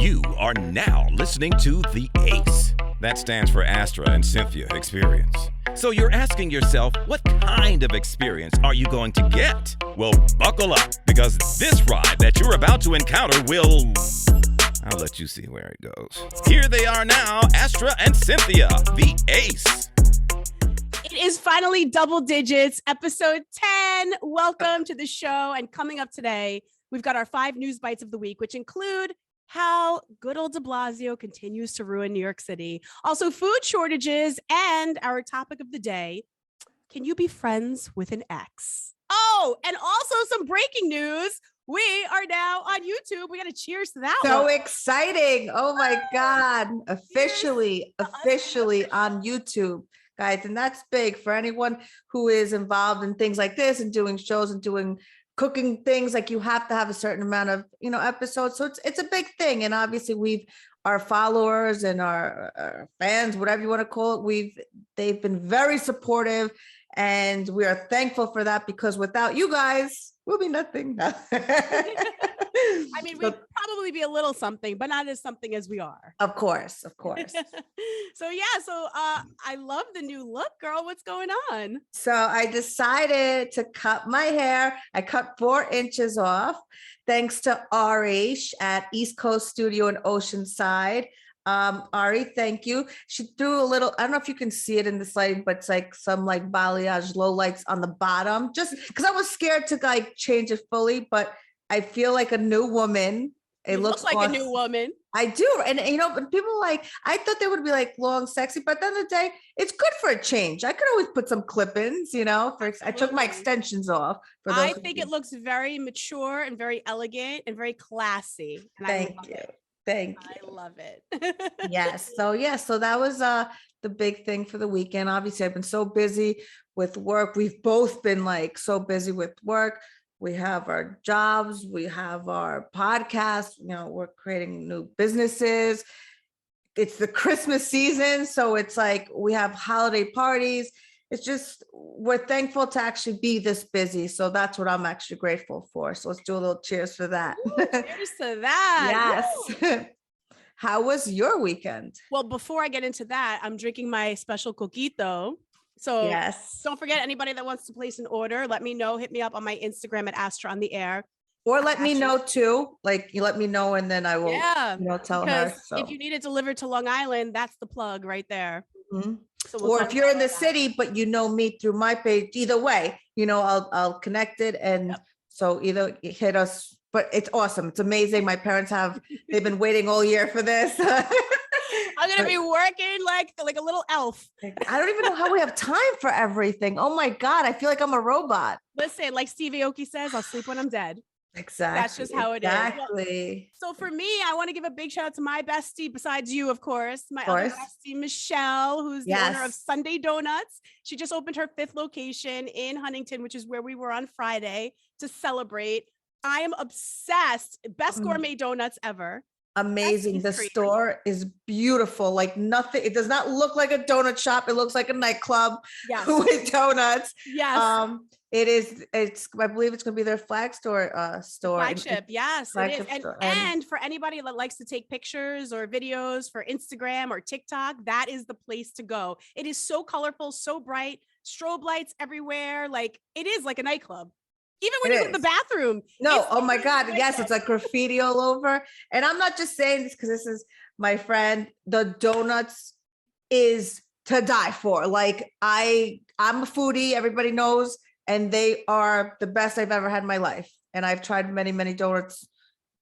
You are now listening to The ACE. That stands for Astra and Cynthia Experience. So you're asking yourself, what kind of experience are you going to get? Well, buckle up, because this ride that you're about to encounter will... I'll let you see where it goes. Here they are now, Astra and Cynthia, The ACE. It is finally double digits, episode 10. Welcome to the show. And coming up today, we've got our 5 news bites of the week, which include how good old DeBlasio continues to ruin New York City. Also, food shortages and our topic of the day, can you be friends with an ex? Oh, and also some breaking news. We are now on YouTube. We got to cheers to that. So exciting. Oh my God. Officially on YouTube, guys. And that's big for anyone who is involved in things like this and doing shows and doing cooking things. Like, you have to have a certain amount of, episodes. So it's a big thing. And obviously our followers and our fans, whatever you want to call it, they've been very supportive, and we are thankful for that, because without you guys, we'll be nothing. I mean, we'd probably be a little something, but not as something as we are. Of course. So I love the new look, girl. What's going on? So I decided to cut my hair. I cut 4 inches off, thanks to Ari at East Coast Studio in Oceanside. Ari, thank you. She threw a little, I don't know if you can see it in the slide, but it's like some like balayage low lights on the bottom, just because I was scared to like change it fully, but I feel like a new woman. It looks like awesome. A new woman. I do. And but people I thought they would be like long, sexy, but at the end of the day, it's good for a change. I could always put some clip-ins, I took my extensions off. I think it looks very mature and very elegant and very classy. And Thank you. Thank you. I love it. Yes. So that was the big thing for the weekend. Obviously, I've been so busy with work. We've both been like so busy with work. We have our jobs, we have our podcast, we're creating new businesses. It's the Christmas season, so it's like we have holiday parties. It's just, we're thankful to actually be this busy. So that's what I'm actually grateful for. So let's do a little cheers for that. Ooh, cheers to that. Yes. How was your weekend? Well, before I get into that, I'm drinking my special coquito. So yes, don't forget, anybody that wants to place an order, let me know. Hit me up on my Instagram at Astra on the Air. Or let me know too. Like, you let me know, and then I will tell her. So if you need it delivered to Long Island, that's the plug right there. Mm-hmm. So or if you're in the city, but you know me through my page, either way, I'll connect it. And so either hit us, but it's awesome. It's amazing. My parents they've been waiting all year for this. I'm going to be working like a little elf. I don't even know how we have time for everything. Oh my God. I feel like I'm a robot. Listen, like Stevie Aoki says, I'll sleep when I'm dead. Exactly. That's just how it is. Exactly. So for me, I want to give a big shout out to my bestie, besides you, of course, my other bestie, Michelle, who's the owner of Sunday Donuts. She just opened her 5th location in Huntington, which is where we were on Friday to celebrate. I am obsessed. Best gourmet donuts ever. Amazing. The store is beautiful. Like nothing. It does not look like a donut shop. It looks like a nightclub with donuts. Yes. It's I believe it's going to be their flagship. Yes, flagship it is. And for anybody that likes to take pictures or videos for Instagram or TikTok, that is the place to go. It is so colorful, so bright, strobe lights everywhere. Like, it is like a nightclub. Even when you go to the bathroom. No, oh my God. Yes, it's like graffiti all over. And I'm not just saying this because this is my friend. The donuts is to die for. Like, I'm a foodie, everybody knows, and they are the best I've ever had in my life. And I've tried many, many donuts.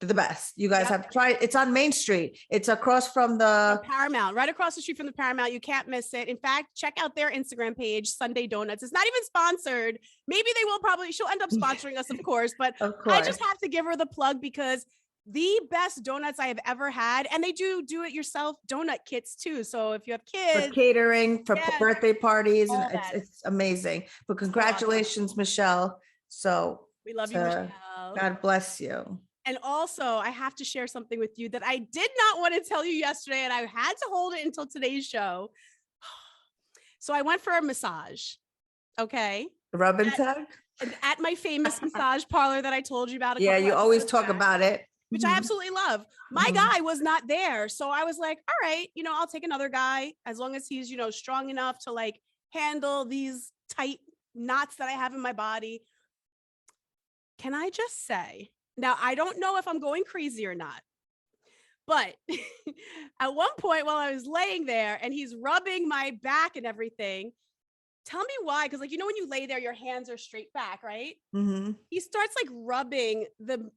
They're the best. You guys have tried. It's on Main Street. It's across from the Paramount, right across the street from the Paramount. You can't miss it. In fact, check out their Instagram page, Sunday Donuts. It's not even sponsored. Maybe they will she'll end up sponsoring us, of course, but I just have to give her the plug because the best donuts I have ever had. And they do it yourself donut kits too. So if you have kids, for catering, for birthday parties, and it's amazing. But congratulations, Michelle. So we love you, Michelle. God bless you. And also, I have to share something with you that I did not want to tell you yesterday, and I had to hold it until today's show. So I went for a massage. Okay. Rub and tug? At my famous massage parlor that I told you about. Yeah, you always talk about it. which I absolutely love. My guy was not there. So I was like, all right, I'll take another guy as long as he's, strong enough to like handle these tight knots that I have in my body. Can I just say, now I don't know if I'm going crazy or not, but at one point while I was laying there and he's rubbing my back and everything, tell me why. Cause like, when you lay there, your hands are straight back, right? He starts like rubbing the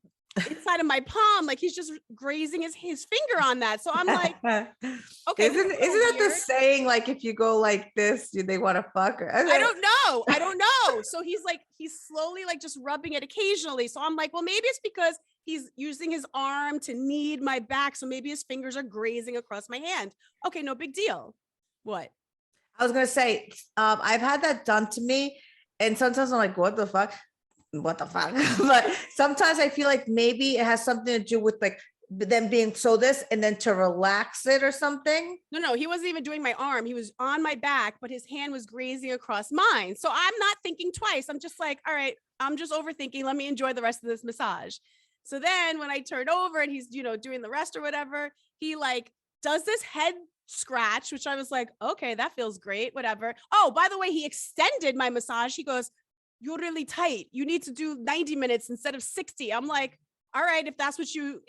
inside of my palm, like he's just grazing his finger on that. So I'm like, okay. Isn't it the saying, like, if you go like this, they want to fuck her? I don't know. So he's slowly like just rubbing it occasionally. So I'm like, well, maybe it's because he's using his arm to knead my back. So maybe his fingers are grazing across my hand. Okay, no big deal. What? I was going to say, I've had that done to me. And sometimes I'm like, what the fuck? But sometimes I feel like maybe it has something to do with like them being so this and then to relax it or something. No, he wasn't even doing my arm. He was on my back, but his hand was grazing across mine. So I'm not thinking twice. I'm just like, all right, I'm just overthinking. Let me enjoy the rest of this massage. So then when I turn over and he's, doing the rest or whatever, he like does this head scratch, which I was like, okay, that feels great, whatever. Oh, by the way, he extended my massage. He goes, you're really tight. You need to do 90 minutes instead of 60. I'm like, all right, if that's what you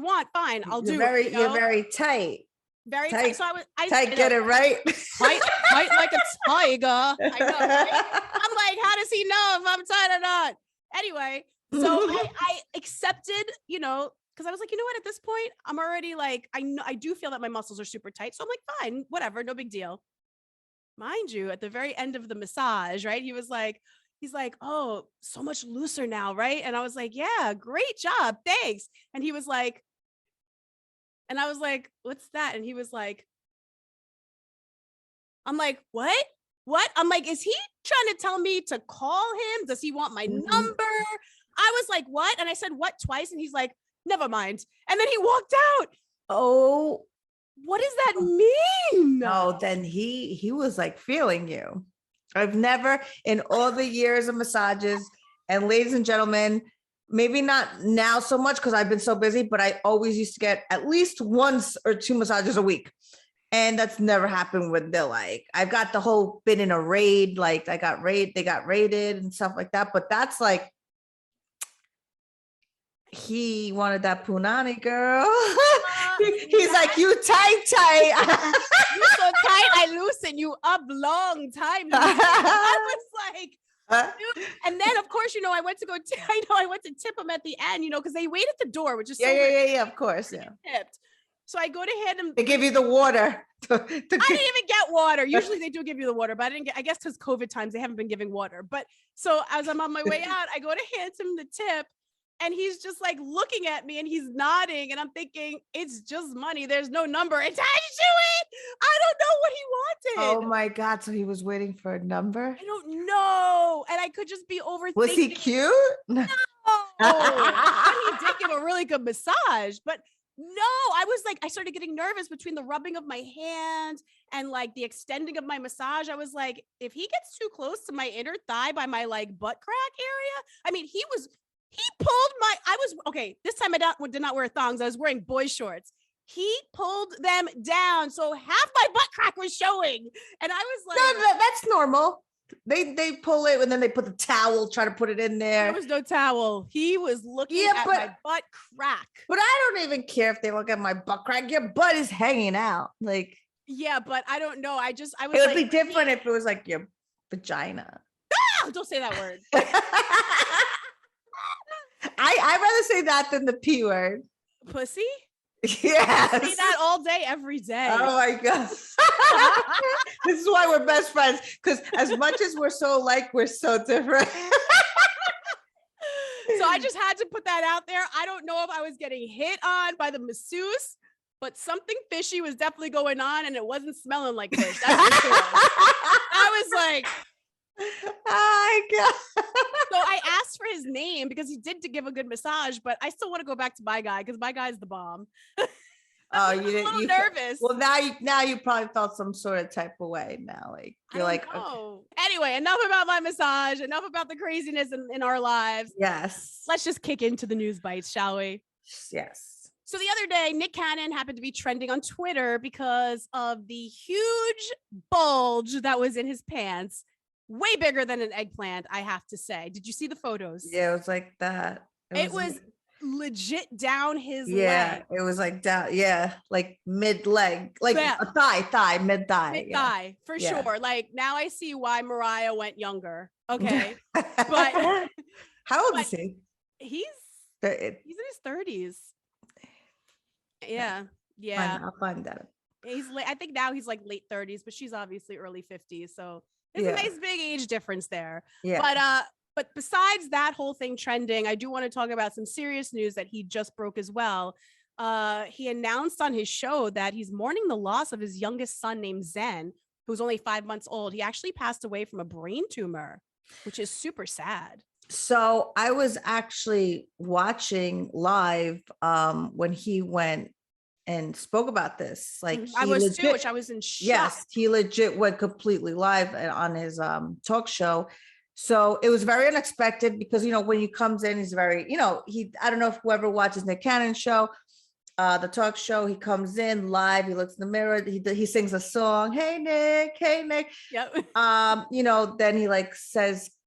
want, fine. I'll do it. You're very tight. Very tight. So I get it right. Tight like a tiger. I know, right? I'm like, how does he know if I'm tight or not? Anyway, so I accepted, because I was like, you know what, at this point, I'm already like, I do feel that my muscles are super tight. So I'm like, fine, whatever, no big deal. Mind you, at the very end of the massage, right? He's like, oh, so much looser now, right? And I was like, yeah, great job, thanks. And he was like, and I was like, what's that? And he was like, I'm like, what? I'm like, is he trying to tell me to call him? Does he want my number? I was like, what? And I said, what, twice? And he's like, never mind. And then he walked out. Oh, what does that mean? No, then he was like feeling you. I've never, in all the years of massages, and ladies and gentlemen, maybe not now so much because I've been so busy, but I always used to get at least 1 or 2 massages a week. And that's never happened with the, like, I've got the whole been in a raid, like they got raided and stuff like that. But that's like, he wanted that punani, girl. He's like, you tight. You so tight, I loosen you up long time. I was like, dude. And then of course, I went to tip him at the end, because they wait at the door, which is so weird. Yeah, of course, yeah. Tipped. So I go to hand him. They give you the water. I didn't even get water. Usually they do give you the water, but I guess because COVID times, they haven't been giving water. But so as I'm on my way out, I go to hand him the tip. And he's just like looking at me and he's nodding. And I'm thinking, it's just money. There's no number attached to it. I don't know what he wanted. Oh my God. So he was waiting for a number? I don't know. And I could just be overthinking. Was he cute? No. He did give a really good massage. But no, I started getting nervous between the rubbing of my hands and like the extending of my massage. I was like, if he gets too close to my inner thigh by my like butt crack area, I mean, he pulled this time I did not wear thongs. I was wearing boy shorts. He pulled them down. So half my butt crack was showing. And I was like, no, that's normal. They pull it and then they put the towel, try to put it in there. There was no towel. He was looking at my butt crack. But I don't even care if they look at my butt crack. Your butt is hanging out. Like, yeah, but I don't know. I was it would be different if it was like your vagina. Don't say that word. I'd rather say that than the P word. Pussy? Yes. I say that all day, every day. Oh my God. This is why we're best friends. Because as much as we're so alike, we're so different. So I just had to put that out there. I don't know if I was getting hit on by the masseuse, but something fishy was definitely going on and it wasn't smelling like fish. That's for sure. I was like, oh my God. So I asked for his name because he did to give a good massage, but I still want to go back to my guy because my guy's the bomb. Oh, you didn't. You nervous. Well, now you probably felt some sort of type of way. Now, like you're like, okay. Anyway, enough about my massage. Enough about the craziness in our lives. Yes. Let's just kick into the news bites, shall we? Yes. So the other day, Nick Cannon happened to be trending on Twitter because of the huge bulge that was in his pants. Way bigger than an eggplant, I have to say. Did you see the photos? Yeah, it was like that. It was legit down his yeah, leg. it was like down, yeah, like mid leg, like Yeah. a thigh, mid thigh. Mid-thigh, for Yeah. sure. Like now I see why Mariah went younger. Okay. But how old but is he? he's It- in his 30s. Yeah. Yeah. I'll find that. I think now he's like late 30s, but she's obviously early 50s. So there's Yeah. a nice big age difference there. Yeah. But besides that whole thing trending, I do want to talk about some serious news that he just broke as well. He announced on his show that he's mourning the loss of his youngest son named Zen, who's only 5 months old. He actually passed away from a brain tumor, which is super sad. So I was actually watching live when he went and spoke about this. Like I he was too, legit- which I was in shock. Yes, he legit went completely live on his talk show. So it was very unexpected because, you know, when he comes in, he's very, you know, I don't know if whoever watches Nick Cannon show, the talk show, he comes in live, he looks in the mirror, he sings a song, hey Nick. Yep. You know, then he like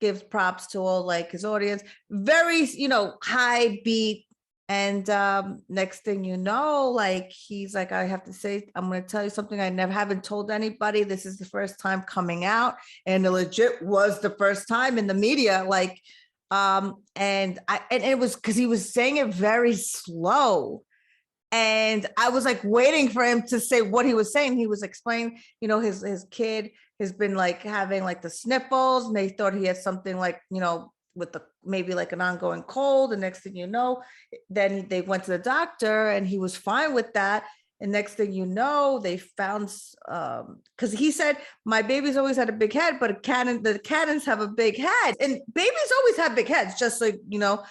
gives props to all like his audience, very, you know, high beat. And next thing you know, like he's like, I have to say, I'm going to tell you something I haven't told anybody. This is the first time coming out, and it legit was the first time in the media. Like, and it was because he was saying it very slow, and I was like waiting for him to say what he was saying. He was explaining, you know, his kid has been like having like the sniffles, and they thought he had something like, you know, with maybe like an ongoing cold. The next thing you know, then they went to the doctor and he was fine with that. And next thing you know, they found, because he said, my baby's always had a big head, but the Cannons have a big head, and babies always have big heads, just like, you know,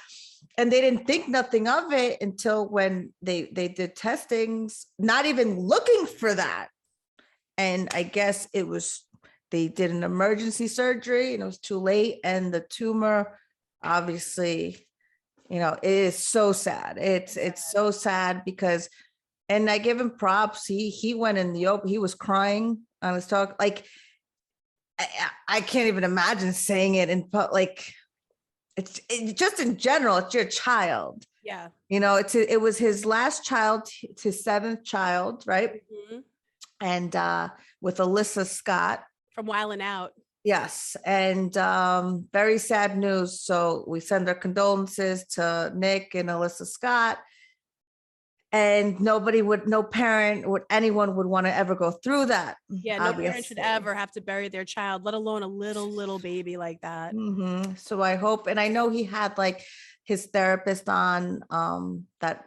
and they didn't think nothing of it until when they did testings, not even looking for that. And I guess they did an emergency surgery and it was too late. And the tumor, obviously, you know, it is so sad. It's so sad because, and I give him props. He went in the open, he was crying on his talk. Like, I can't even imagine saying it like, it's just in general, it's your child. Yeah. You know, it was his last child, it's his 7th child, right? Mm-hmm. And with Alyssa Scott. From Wildin' Out. Yes. And very sad news. So we send our condolences to Nick and Alyssa Scott. And no parent anyone would want to ever go through that. Yeah, no parent should ever have to bury their child, let alone a little baby like that. Mm-hmm. So I hope, and I know he had like his therapist on the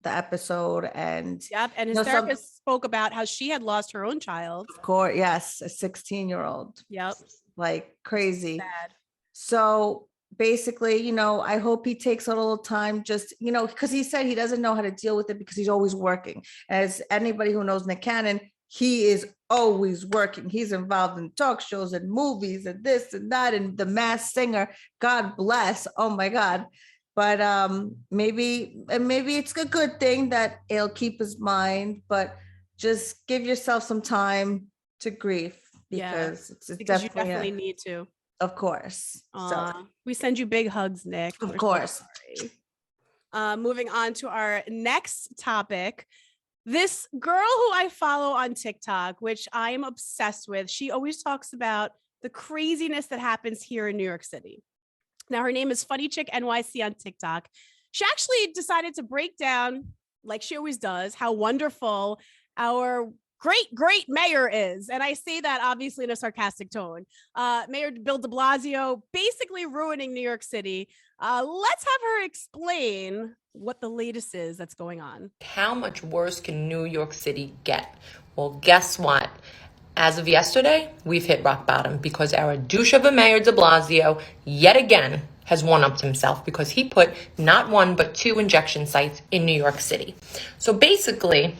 episode, and his therapist spoke about how she had lost her own child. Of course, yes, a 16-year-old. Yep. Like crazy. Sad. So basically, you know, I hope he takes a little time, just, you know, because he said he doesn't know how to deal with it because he's always working. As anybody who knows Nick Cannon, he is always working. He's involved in talk shows and movies and this and that, and the Masked Singer. God bless. Oh my God. But maybe it's a good thing that it'll keep his mind, but just give yourself some time to grieve, because because you definitely need to. Of course. So we send you big hugs, Nick. Of course. Moving on to our next topic. This girl who I follow on TikTok, which I am obsessed with, she always talks about the craziness that happens here in New York City. Now, her name is Funny Chick NYC on TikTok. She actually decided to break down, like she always does, how wonderful our great mayor is. And I say that obviously in a sarcastic tone. Mayor Bill DeBlasio basically ruining New York City. Let's have her explain what the latest is that's going on. How much worse can New York City get? Well, guess what? As of yesterday, we've hit rock bottom because our douche of a Mayor de Blasio yet again has one-upped himself because he put not 1 but 2 injection sites in New York City. So basically,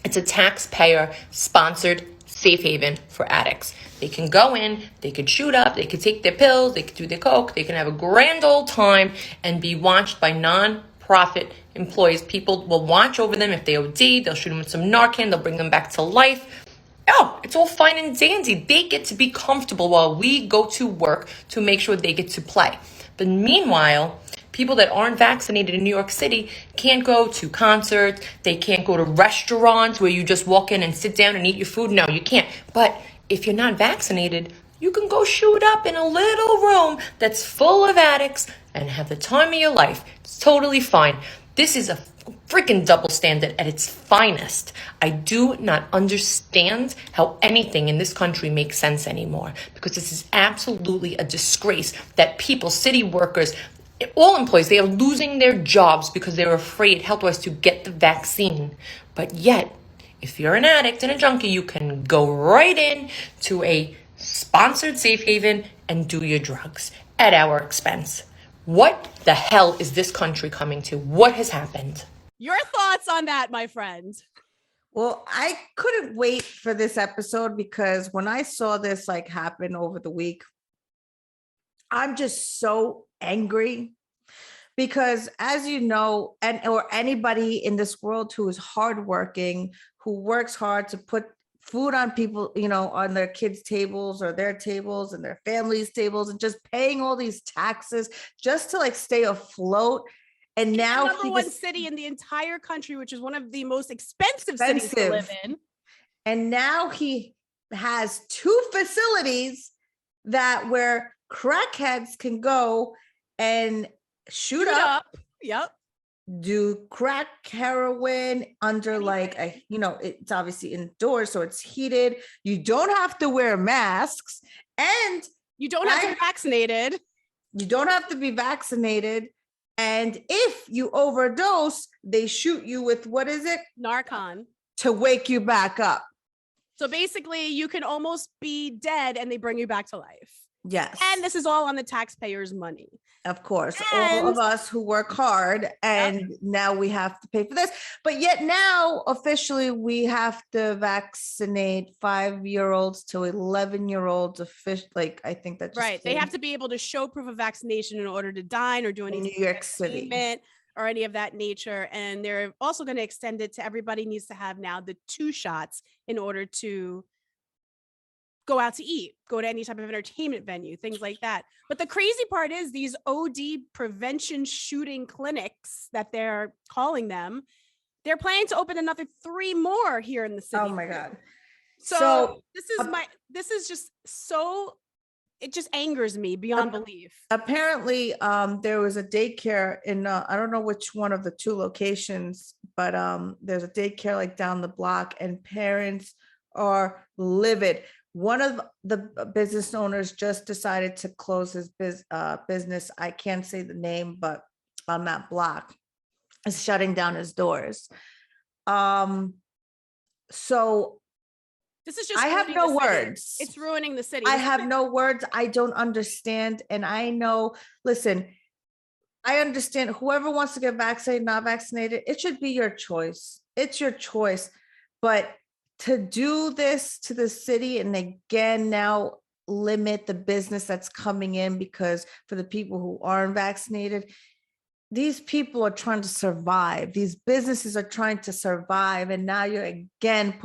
it's a taxpayer-sponsored safe haven for addicts. They can go in, they could shoot up, they could take their pills, they could do their coke, they can have a grand old time and be watched by profit employees. People will watch over them. If they OD, they'll shoot them with some Narcan. They'll bring them back to life. Oh, it's all fine and dandy. They get to be comfortable while we go to work to make sure they get to play. But meanwhile, people that aren't vaccinated in New York City can't go to concerts. They can't go to restaurants where you just walk in and sit down and eat your food. No, you can't. But if you're not vaccinated, you can go shoot up in a little room that's full of addicts and have the time of your life. It's totally fine. This is a freaking double standard at its finest. I do not understand how anything in this country makes sense anymore, because this is absolutely a disgrace that people, city workers, all employees, they are losing their jobs because they're afraid health-wise to get the vaccine. But yet, if you're an addict and a junkie, you can go right in to a sponsored safe haven and do your drugs at our expense. What the hell is this country coming to? What has happened? Your thoughts on that, my friend? Well, I couldn't wait for this episode because when I saw this happen over the week, I'm just so angry because, as you know, or anybody in this world who is hardworking, who works hard to put food on people, on their kids' tables or their tables and their families' tables, and just paying all these taxes just to stay afloat. And now the number one city in the entire country, which is one of the most expensive cities to live in. And now he has 2 facilities where crackheads can go and shoot up. Yep. Do crack, heroin under it's obviously indoors, so it's heated. You don't have to wear masks, and you don't have to be vaccinated. You don't have to be vaccinated. And if you overdose, they shoot you with, what is it? Narcan. To wake you back up. So basically, you can almost be dead and they bring you back to life. Yes. And this is all on the taxpayers' money. Of course, all of us who work hard, and now we have to pay for this. But yet now, officially, we have to vaccinate 5-year-olds to 11-year-olds. I think that's right. They have to be able to show proof of vaccination in order to dine or do any New York City or any of that nature. And they're also going to extend it to everybody needs to have now the 2 shots in order to go out to eat, go to any type of entertainment venue, things like that. But the crazy part is these OD prevention shooting clinics that they're calling them, they're planning to open another 3 more here in the city. Oh my God. So this is just so, it just angers me beyond belief. Apparently, there was a daycare in, I don't know which one of the 2 locations, but there's a daycare down the block, and parents are livid. One of the business owners just decided to close his business. I can't say the name, but on that block is shutting down his doors. So this is just, I have no words. It's ruining the city. I have no words. I don't understand. And I know, listen, I understand whoever wants to get vaccinated, not vaccinated, it should be your choice. It's your choice. But to do this to the city and again now limit the business that's coming in, because for the people who aren't vaccinated, these people are trying to survive. These businesses are trying to survive, and now you're again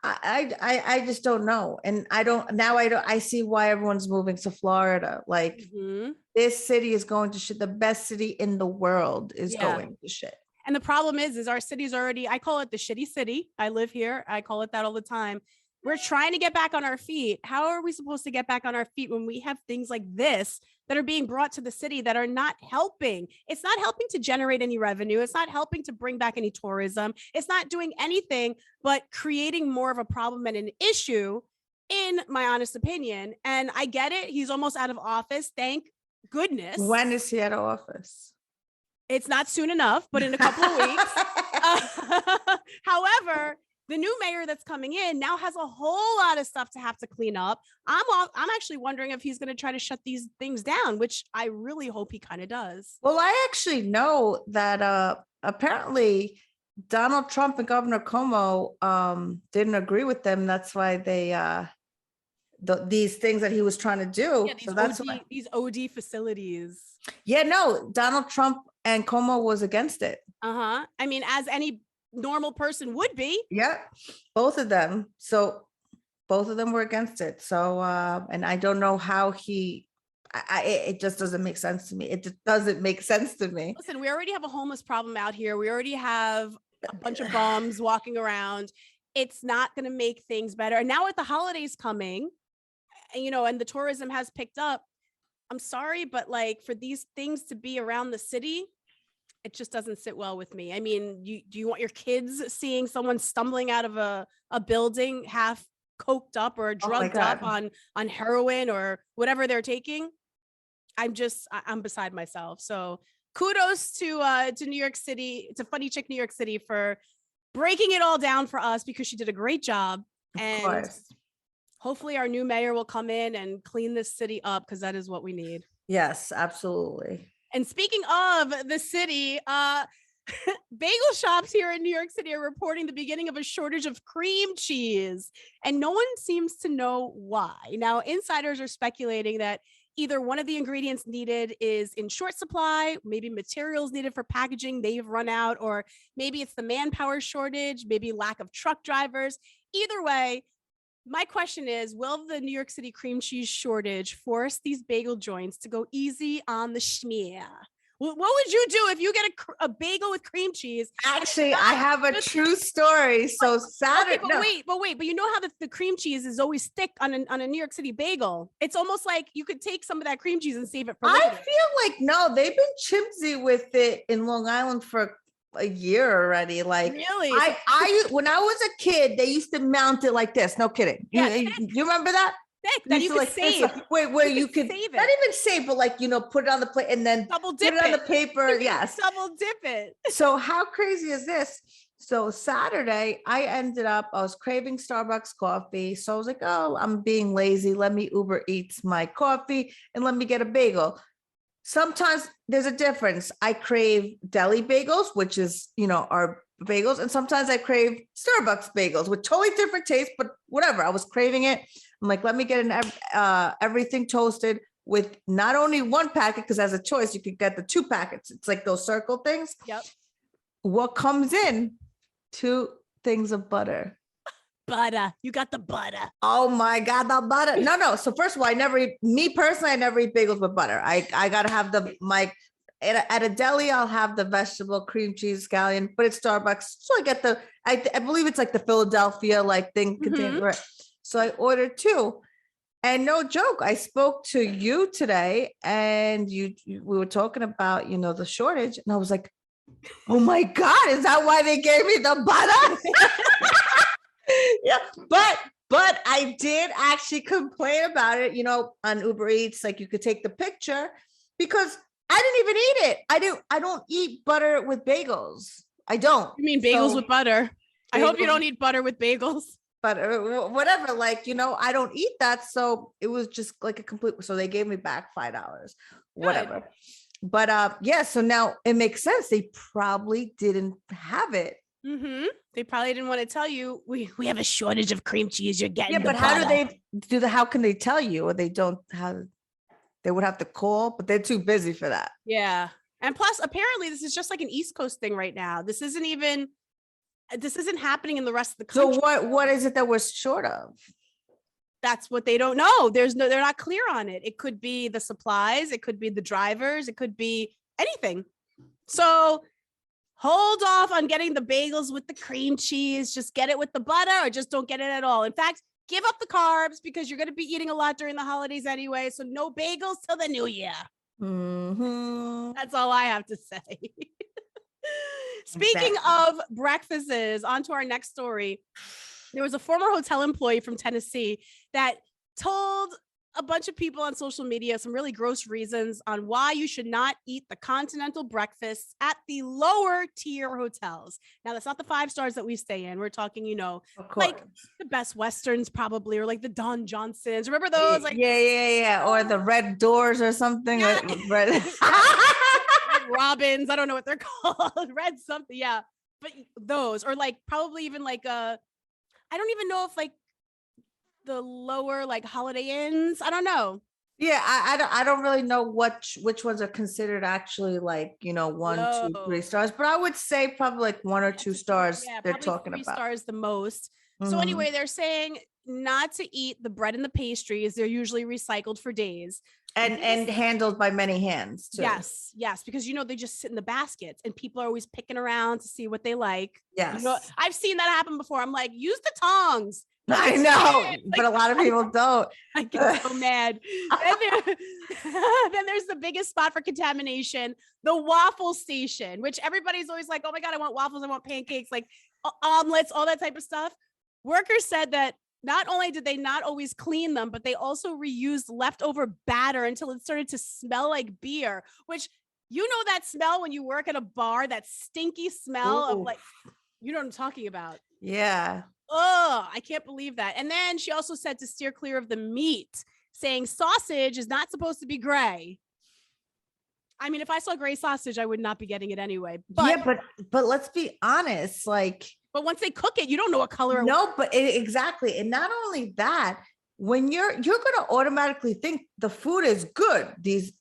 I just don't know. And I see why everyone's moving to Florida. This city is going to shit. The best city in the world is going to shit. And the problem is our city's already, I call it the shitty city. I live here. I call it that all the time. We're trying to get back on our feet. How are we supposed to get back on our feet when we have things like this that are being brought to the city that are not helping? It's not helping to generate any revenue. It's not helping to bring back any tourism. It's not doing anything but creating more of a problem and an issue, in my honest opinion. And I get it. He's almost out of office. Thank goodness. When is he out of office? It's not soon enough, but in a couple of weeks. However, the new mayor that's coming in now has a whole lot of stuff to have to clean up. I'm actually wondering if he's going to try to shut these things down, which I really hope he kind of does. Well, I actually know that apparently Donald Trump and Governor Cuomo didn't agree with them. That's why they these things that he was trying to do. Yeah, these OD facilities. Yeah, no, Donald Trump And Como was against it. I mean, as any normal person would be. Yeah, both of them. So both of them were against it. So, and I don't know how it just doesn't make sense to me. It just doesn't make sense to me. Listen, we already have a homeless problem out here. We already have a bunch of bums walking around. It's not going to make things better. And now with the holidays coming, and the tourism has picked up, I'm sorry, but like for these things to be around the city, it just doesn't sit well with me. I mean, do you want your kids seeing someone stumbling out of a building half coked up or drugged up on heroin or whatever they're taking? I'm beside myself. So kudos to New York City, to Funny Chick New York City for breaking it all down for us, because she did a great job. And hopefully our new mayor will come in and clean this city up, because that is what we need. Yes, absolutely. And speaking of the city, bagel shops here in New York City are reporting the beginning of a shortage of cream cheese, and no one seems to know why. Now, insiders are speculating that either one of the ingredients needed is in short supply, maybe materials needed for packaging, they've run out, or maybe it's the manpower shortage, maybe lack of truck drivers. Either way, my question is, will the New York City cream cheese shortage force these bagel joints to go easy on the schmear? What would you do if you get a bagel with cream cheese? Actually, I have a true story. So Saturday, okay, but you know how the cream cheese is always thick on a New York City bagel. It's almost like you could take some of that cream cheese and save it for later. I feel like no, they've been chimsy with it in Long Island for a year already. Like, really? I when I was a kid, they used to mount it like this. No kidding. Yeah, you remember that? That you could save. Where you could save it. Not even save, but like, put it on the plate and then double dip put it on the paper. Yes. Double dip it. So how crazy is this? So Saturday, I was craving Starbucks coffee. So I was like, oh, I'm being lazy. Let me Uber Eats my coffee and let me get a bagel. Sometimes there's a difference. I crave deli bagels, which is, our bagels. And sometimes I crave Starbucks bagels with totally different tastes, but whatever. I was craving it. I'm like, let me get everything toasted with not only one packet, because as a choice, you could get the 2 packets. It's like those circle things. Yep. What comes in? 2 things of butter. Butter. You got the butter. Oh my God, the butter. No. So first of all, I never eat bagels with butter. I gotta have at a deli, I'll have the vegetable cream cheese scallion, but it's Starbucks. So I get I believe it's like the Philadelphia thing container. Right. So I ordered 2. And no joke, I spoke to you today and we were talking about, the shortage. And I was like, oh my God, is that why they gave me the butter? Yeah, but I did actually complain about it, on Uber Eats, like you could take the picture, because I didn't even eat it. I don't eat butter with bagels. I don't. You mean bagels with butter? I hope you don't eat butter with bagels. But whatever, I don't eat that. So it was just like a complete, so they gave me back $5, whatever. Good. But yeah, so now it makes sense. They probably didn't have it. Mm-hmm. They probably didn't want to tell you we have a shortage of cream cheese. You're getting but how do they do how can they tell you? Or they don't they would have to call, but they're too busy for that. Yeah. And plus, apparently this is just like an East Coast thing right now. This isn't happening in the rest of the country. So what is it that we're short of? That's what they don't know. They're not clear on it. It could be the supplies. It could be the drivers. It could be anything. So hold off on getting the bagels with the cream cheese. Just get it with the butter, or just don't get it at all. In fact, give up the carbs, because you're going to be eating a lot during the holidays anyway. So no bagels till the new year. Mm-hmm. That's all I have to say. Speaking of breakfasts, on to our next story. There was a former hotel employee from Tennessee that told a bunch of people on social media some really gross reasons on why you should not eat the continental breakfasts at the lower tier hotels. Now, that's not the 5 stars that we stay in. We're talking, like the Best Westerns probably, or like the Don Johnsons. Remember those? Like, yeah. Or the Red Doors or something. Yeah. Red Robins. I don't know what they're called. Red something. Yeah. But those, or like probably even like I don't even know if like the lower like Holiday Inns. I don't know. Yeah, I don't really know which ones are considered actually like, one, two, three No. stars, but I would say probably like one or two stars Yeah, they're probably talking 3 stars the most. So Mhm. anyway, they're saying not to eat the bread and the pastries. They're usually recycled for days. The And biggest handled by many hands too. Yes, because they just sit in the baskets and people are always picking around to see what they like. Yes. I've seen that happen before. I'm like, use the tongs. Don't I be know, scared. but a lot of people don't. I get so mad. Then there's the biggest spot for contamination, the waffle station, which everybody's always like, oh my God, I want waffles, I want pancakes, like omelets, all that type of stuff. Workers said that not only did they not always clean them, but they also reused leftover batter until it started to smell like beer, which that smell when you work at a bar, that stinky smell of Ooh, like, you know what I'm talking about. yeah. Oh, I can't believe that. And then she also said to steer clear of the meat, saying sausage is not supposed to be gray. I mean, if I saw gray sausage, I would not be getting it anyway. Yeah, but let's be honest, like but once they cook it, you don't know what color. no, but exactly. And not only that, when you're gonna automatically think the food is good.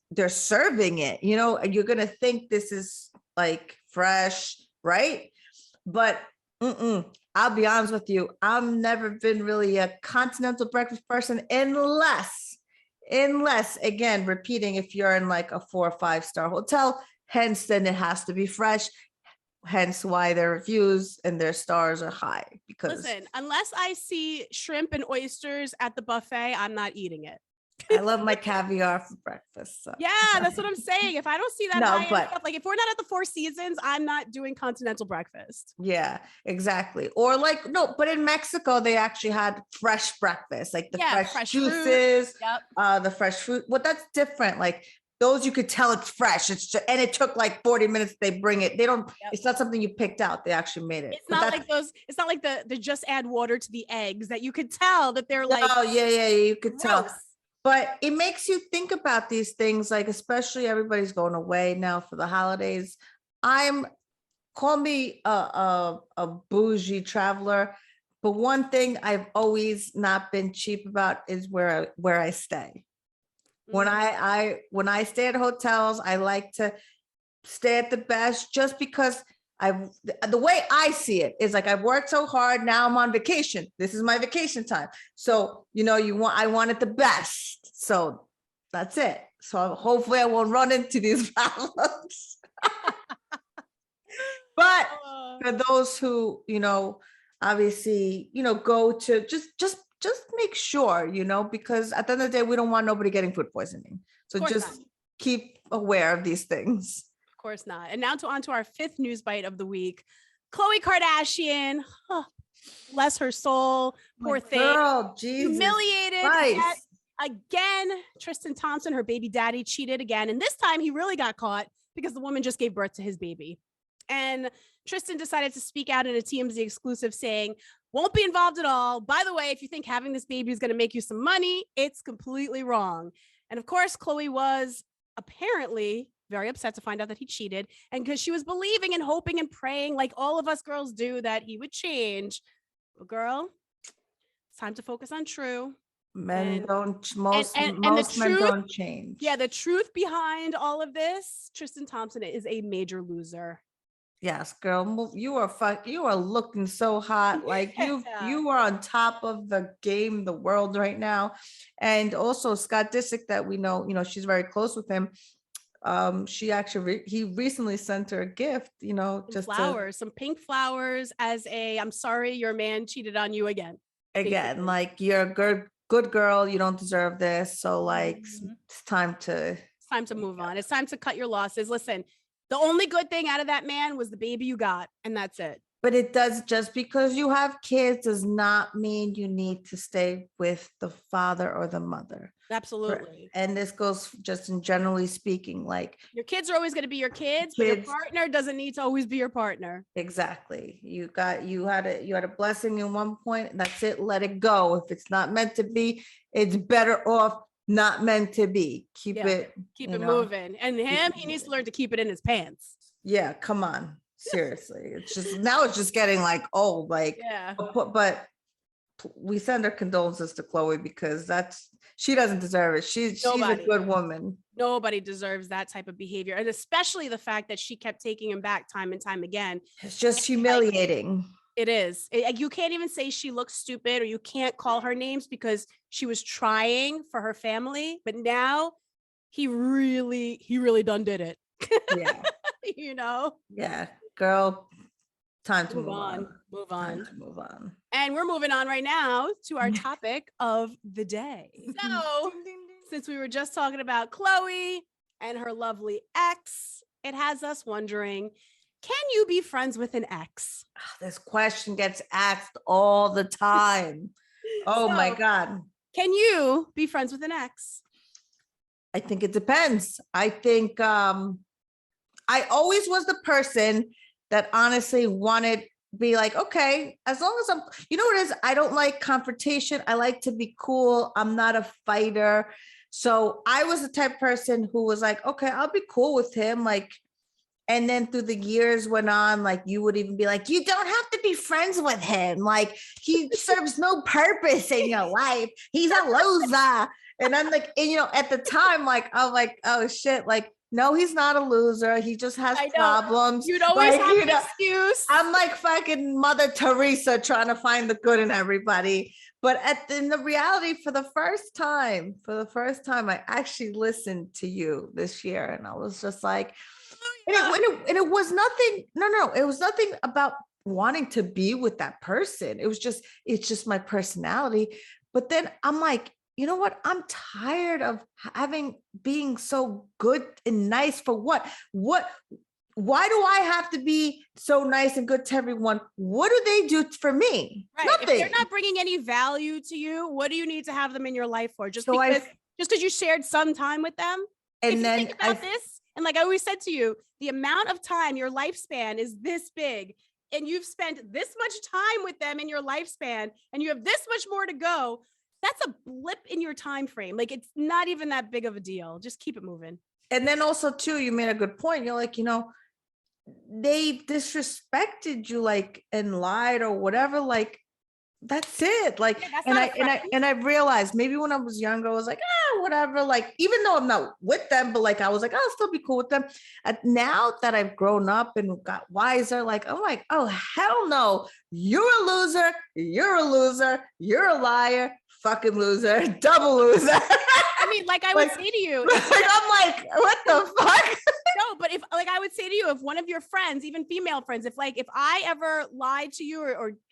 They're serving it, and you're gonna think this is like fresh, right? But I'll be honest with you, I've never been really a continental breakfast person unless again, repeating, if you're in like a 4 or 5 star hotel, hence then it has to be fresh. Hence why their reviews and their stars are high, because Listen, unless I see shrimp and oysters at the buffet, I'm not eating it. I love my caviar for breakfast. So. Yeah, that's what I'm saying. If I don't see that stuff, like if we're not at the Four Seasons, I'm not doing continental breakfast. Yeah, exactly. Or like, no, but in Mexico, they actually had fresh breakfast, like the fresh juices, the fresh fruit. Well, that's different. Like those, you could tell it's fresh. And it took like 40 minutes. They bring it. They don't, it's not something you picked out. They actually made it. It's not like those, it's not like the just add water to the eggs that you could tell that they're like, oh yeah, you could tell. gross. But it makes you think about these things, like especially everybody's going away now for the holidays. Call me a bougie traveler, but one thing I've always not been cheap about is where I stay. When I stay at hotels, I like to stay at the best, just because the way I see it is like, I've worked so hard. Now I'm on vacation. This is my vacation time. So, I want it the best. So that's it. So hopefully I won't run into these problems. But for those who, obviously, go to just make sure, because at the end of the day, we don't want nobody getting food poisoning. So just keep aware of these things. Course not. And now on to our 5th news bite of the week. Khloe Kardashian, bless her soul, poor thing, girl, Jesus humiliated Christ. Again. Tristan Thompson, her baby daddy, cheated again, and this time he really got caught because the woman just gave birth to his baby. And Tristan decided to speak out in a TMZ exclusive, saying, won't be involved at all. By the way, if you think having this baby is going to make you some money, it's completely wrong. And of course, Khloe was apparently very upset to find out that he cheated, and because she was believing and hoping and praying like all of us girls do that he would change. But girl, it's time to focus on true. Most men don't change. Yeah, the truth behind all of this, Tristan Thompson is a major loser. Yes, girl, you are looking so hot. Like you are on top of the game, the world right now. And also Scott Disick, that we know, she's very close with him. He recently sent her a gift, just flowers, some pink flowers as I'm sorry your man cheated on you again. Basically. Like, you're a good girl, you don't deserve this. So like, it's time to move on. It's time to cut your losses. Listen, the only good thing out of that man was the baby you got, and that's it. But it does, just because you have kids does not mean you need to stay with the father or the mother. Absolutely. And this goes just in generally speaking, like your kids are always going to be your kids, but your partner doesn't need to always be your partner. Exactly. You had a blessing in one point, and that's it. Let it go. If it's not meant to be, it's better off not meant to be. Keep it moving. And he needs to learn to keep it in his pants. Yeah, come on. Seriously. It's just getting like old, like, but we send our condolences to Khloe because she doesn't deserve it. She's a good woman. Nobody deserves that type of behavior, and especially the fact that she kept taking him back time and time again. It's just humiliating. It is. You can't even say she looks stupid, or you can't call her names because she was trying for her family. But now he really done did it. Yeah. You know? Yeah. Girl, time to move on. Move on. Time to move on. And we're moving on right now to our topic of the day. So, since we were just talking about Khloe and her lovely ex, it has us wondering, can you be friends with an ex? This question gets asked all the time. Oh my God. Can you be friends with an ex? I think it depends. I think I always was the person that honestly wanted to be like, okay, as long as you know what it is? I don't like confrontation. I like to be cool. I'm not a fighter. So I was the type of person who was like, okay, I'll be cool with him. Like, and then through the years went on, like you would even be like, you don't have to be friends with him. Like he serves no purpose in your life. He's a loser. And I'm like, and, you know, at the time, like, I'm like, oh shit, like, no, he's not a loser. He just has problems. You'd always have an excuse. I'm like fucking Mother Teresa trying to find the good in everybody. But in the reality, for the first time, I actually listened to you this year. And I was just like, and it was nothing. No, it was nothing about wanting to be with that person. It's just my personality. But then I'm like, you know what? I'm tired of being so good and nice for what? Why do I have to be so nice and good to everyone? What do they do for me? Right. Nothing. If they're not bringing any value to you, what do you need to have them in your life for? Just because you shared some time with them? And if then you think about this, and like I always said to you, the amount of time, your lifespan is this big, and you've spent this much time with them in your lifespan, and you have this much more to go. That's a blip in your time frame. Like it's not even that big of a deal. Just keep it moving. And then also too, you made a good point. You're like, you know, they disrespected you, like, and lied or whatever. Like, that's it. Like, and I realized maybe when I was younger, I was like, whatever. Like, even though I'm not with them, but like, I was like, I'll still be cool with them. Now that I've grown up and got wiser, like, I'm like, oh, hell no. You're a loser. You're a loser. You're a liar. Fucking loser. Double loser. I mean, like I would say to you, like, I'm like, what the fuck? No, but if like I would say to you, if one of your friends, even female friends, if I ever lied to you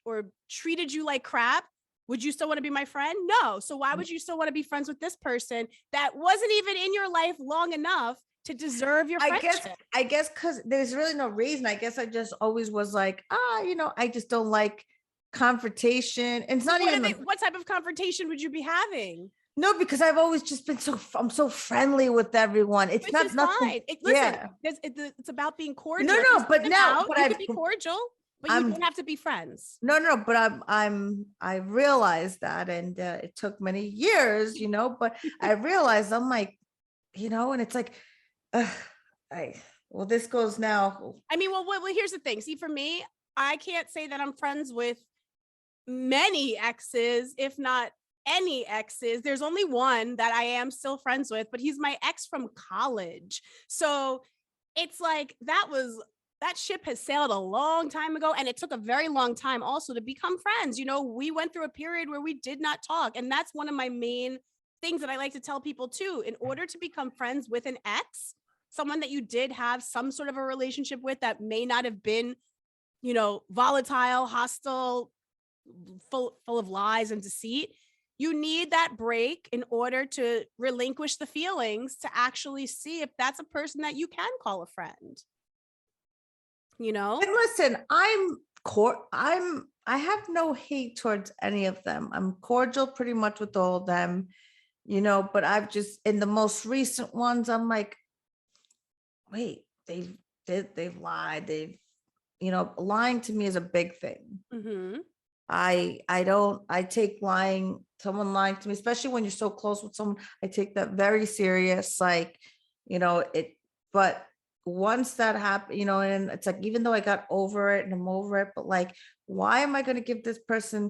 or treated you like crap, would you still want to be my friend? No. So why would you still want to be friends with this person that wasn't even in your life long enough to deserve your friendship? I guess because there's really no reason. I guess I just always was like, you know, I just don't like confrontation. And it's not what type of confrontation would you be having? No, because I've always just been I'm so friendly with everyone. It's Which not is nothing. fine. It's about being cordial. No, but now, you can be cordial, but you don't have to be friends. No, but I realized that, and it took many years, you know. But I realized I'm like, you know, and it's like, this goes now. I mean, well, here's the thing. See, for me, I can't say that I'm friends with many exes, if not any exes. There's only one that I am still friends with, but he's my ex from college. So it's like that ship has sailed a long time ago, and it took a very long time also to become friends. You know, we went through a period where we did not talk, and that's one of my main things that I like to tell people too. In order to become friends with an ex, someone that you did have some sort of a relationship with that may not have been, you know, volatile, hostile, full of lies and deceit, you need that break in order to relinquish the feelings to actually see if that's a person that you can call a friend. You know? And listen, I have no hate towards any of them. I'm cordial pretty much with all of them, you know, but I've just, in the most recent ones, I'm like, wait, they've lied. You know, lying to me is a big thing. Mm-hmm. I take someone lying to me, especially when you're so close with someone, I take that very serious, like, you know, but once that happened, you know, and it's like, even though I got over it and I'm over it, but like, why am I going to give this person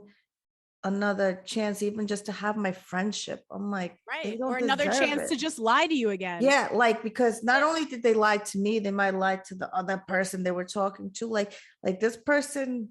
another chance, even just to have my friendship. I'm like, they Right. don't Or another deserve chance it. to just lie to you again. Yeah, like, because not only did they lie to me, they might lie to the other person they were talking to. Like this person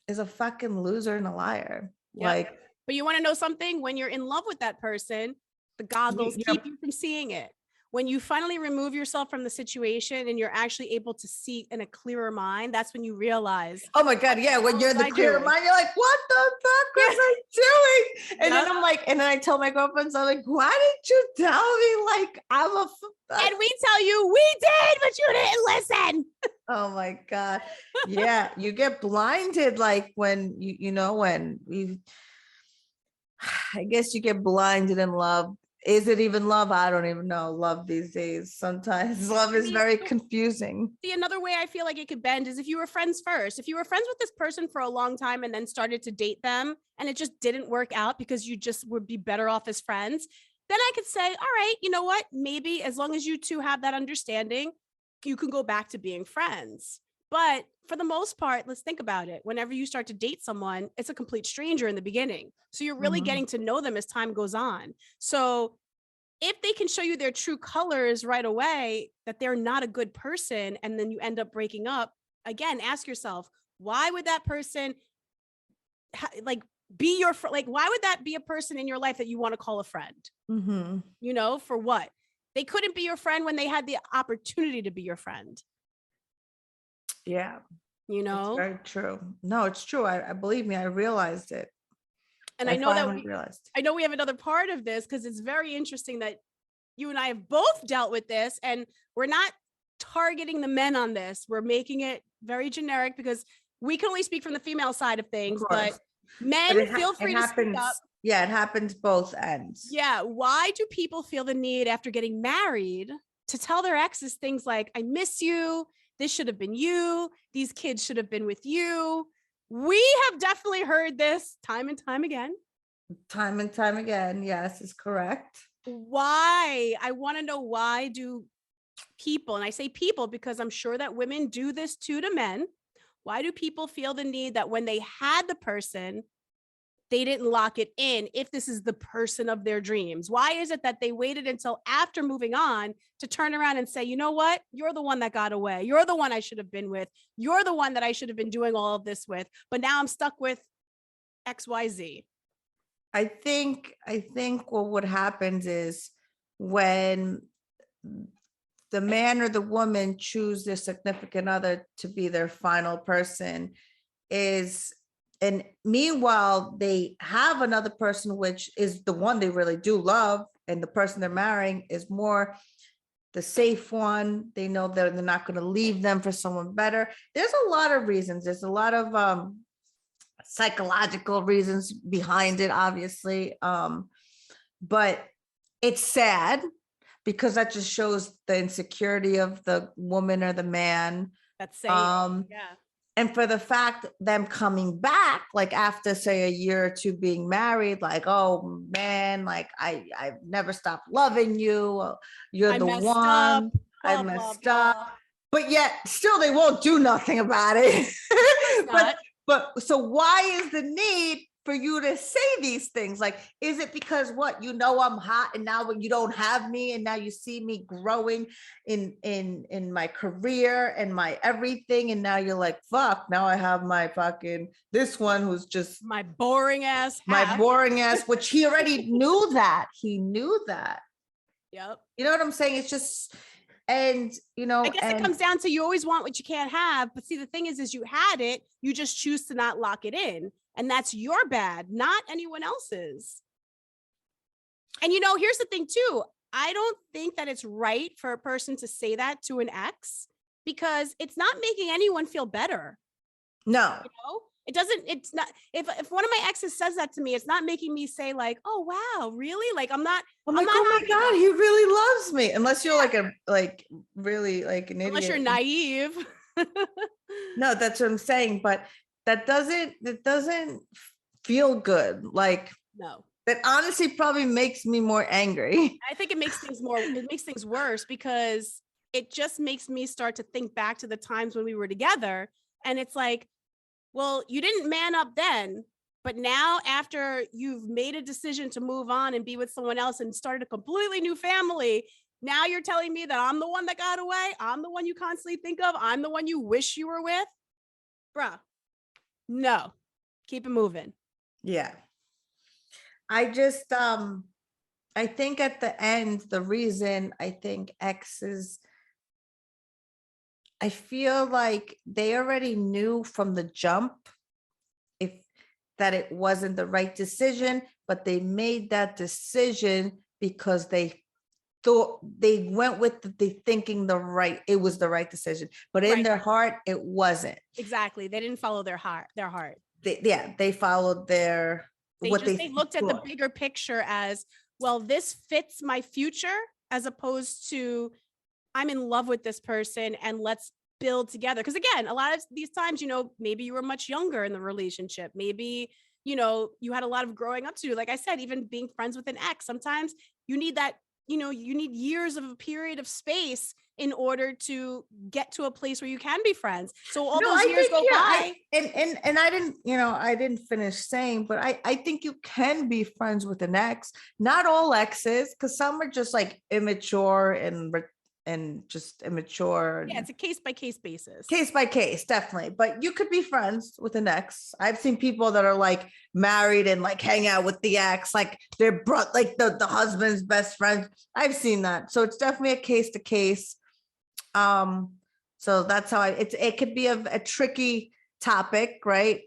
is a fucking loser and a liar. Yep. Like, But you want to know something? When you're in love with that person, the goggles you're- keep you from seeing it. When you finally remove yourself from the situation and you're actually able to see in a clearer mind, that's when you realize, oh my God, yeah. When what you're in was the I clear doing? mind, you're like, what the fuck was I doing? And then Yep. I'm like, and then I tell my girlfriends, I'm like, why didn't you tell me? Like, And we tell you we did, but you didn't listen. oh my God. Yeah, you get blinded, like when when you I guess you get blinded in love. Is it even love? I don't even know. Love these days. Sometimes love is very confusing. See, another way I feel like it could bend is if you were friends first. If you were friends with this person for a long time and then started to date them and it just didn't work out because you just would be better off as friends, then I could say, all right, you know what? Maybe as long as you two have that understanding, you can go back to being friends. But for the most part, let's think about it. Whenever you start to date someone, it's a complete stranger in the beginning. So you're really Mhm. getting to know them as time goes on. So if they can show you their true colors right away, that they're not a good person, and then you end up breaking up, again, ask yourself, why would that person be your friend? Like, why would that be a person in your life that you want to call a friend? Mhm. For what? They couldn't be your friend when they had the opportunity to be your friend. Yeah. It's And very true. No, it's true. I believe me, I realized it. I know that realized. I know we have another part of this because it's very interesting that you and I have both dealt with this, and we're not targeting the men on this. We're making it very generic because we can only speak from the female side of things, but men, feel free to speak up. Yeah, it happens both ends. Yeah. Why do people feel the need after getting married to tell their exes things like, I miss you, this should have been you, these kids should have been with you? We have definitely heard this time and time again. Time and time again. Yes, is correct. Why? I want to know, why do people, and I say people because I'm sure that women do this too to men, why do people feel the need that when they had the person, they didn't lock it in if this is the person of their dreams? Why is it that they waited until after moving on to turn around and say, you know what? You're the one that got away. You're the one I should have been with. You're the one that I should have been doing all of this with. But now I'm stuck with XYZ. I think what happens is when the man or the woman choose their significant other to be their final person and meanwhile they have another person, which is the one they really do love, and the person they're marrying is more the safe one. They know that they're not going to leave them for someone better. There's a lot of reasons. There's a lot of psychological reasons behind it, obviously. But it's sad because that just shows the insecurity of the woman or the man. That's saying, yeah. And for the fact them coming back, like after say a year or two being married, like, oh man, like I've never stopped loving you. You're the one. I messed up. But yet still they won't do nothing about it. But so why is the need for you to say these things? Like, is it because I'm hot and now when you don't have me and now you see me growing in my career and my everything, and now you're like, fuck, now I have my fucking this one who's just my boring ass, which he already knew that. He knew that. Yep. You know what I'm saying? It's just, and I guess it comes down to, you always want what you can't have. But see, the thing is you had it, you just choose to not lock it in. And that's your bad, not anyone else's. And here's the thing too. I don't think that it's right for a person to say that to an ex, because it's not making anyone feel better. No. It doesn't, it's not, if one of my exes says that to me, it's not making me say like, oh, wow, really? Like, I'm like, oh my God, he really loves me. Unless you're really like an idiot. Unless you're naive. No, that's what I'm saying. But that doesn't feel good. Like, no. That honestly probably makes me more angry. I think it makes things worse, because it just makes me start to think back to the times when we were together. And it's like, well, you didn't man up then. But now after you've made a decision to move on and be with someone else and started a completely new family, now you're telling me that I'm the one that got away. I'm the one you constantly think of. I'm the one you wish you were with. Bruh, no, keep it moving. Yeah. I just, I think at the end, the reason I think exes, I feel like they already knew from the jump if that it wasn't the right decision, but they made that decision because they thought they went with the thinking it was the right decision, but in Right. their heart, it wasn't. Exactly. They didn't follow their heart. They followed their, They looked at the bigger picture as, well, this fits my future, as opposed to I'm in love with this person and let's build together. Because again, a lot of these times, you know, maybe you were much younger in the relationship. Maybe, you know, you had a lot of growing up to do. Like I said, even being friends with an ex, sometimes you need that, you know, you need years of a period of space in order to get to a place where you can be friends. So all those years go by. And I didn't, you know, I didn't finish saying, but I think you can be friends with an ex, not all exes, because some are just like immature and just immature. Yeah, it's a case by case basis. Case by case, definitely. But you could be friends with an ex. I've seen people that are like married and like hang out with the ex, like they're like the husband's best friend. I've seen that. So it's definitely a case to case. So that's how it could be a tricky topic, right?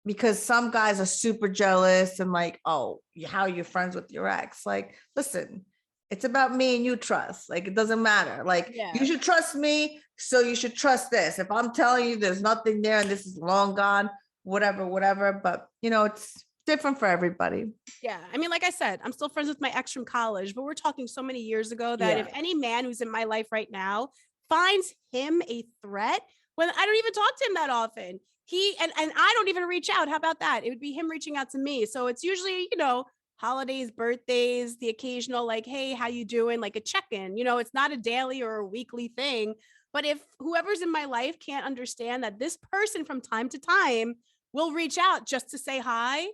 Because some guys are super jealous and like, oh, how are you friends with your ex? Like, listen, it's about me and you trust. Like, it doesn't matter. Like, you should trust me, so you should trust this. If I'm telling you there's nothing there and this is long gone, whatever. But, you know, it's different for everybody. Yeah. I mean, like I said, I'm still friends with my ex from college, but we're talking so many years ago that if any man who's in my life right now finds him a threat, when I don't even talk to him that often, and I don't even reach out. How about that? It would be him reaching out to me. So it's usually, you know, holidays, birthdays, the occasional like, hey, how you doing? Like a check-in, you know, it's not a daily or a weekly thing. But if whoever's in my life can't understand that this person from time to time will reach out just to say hi,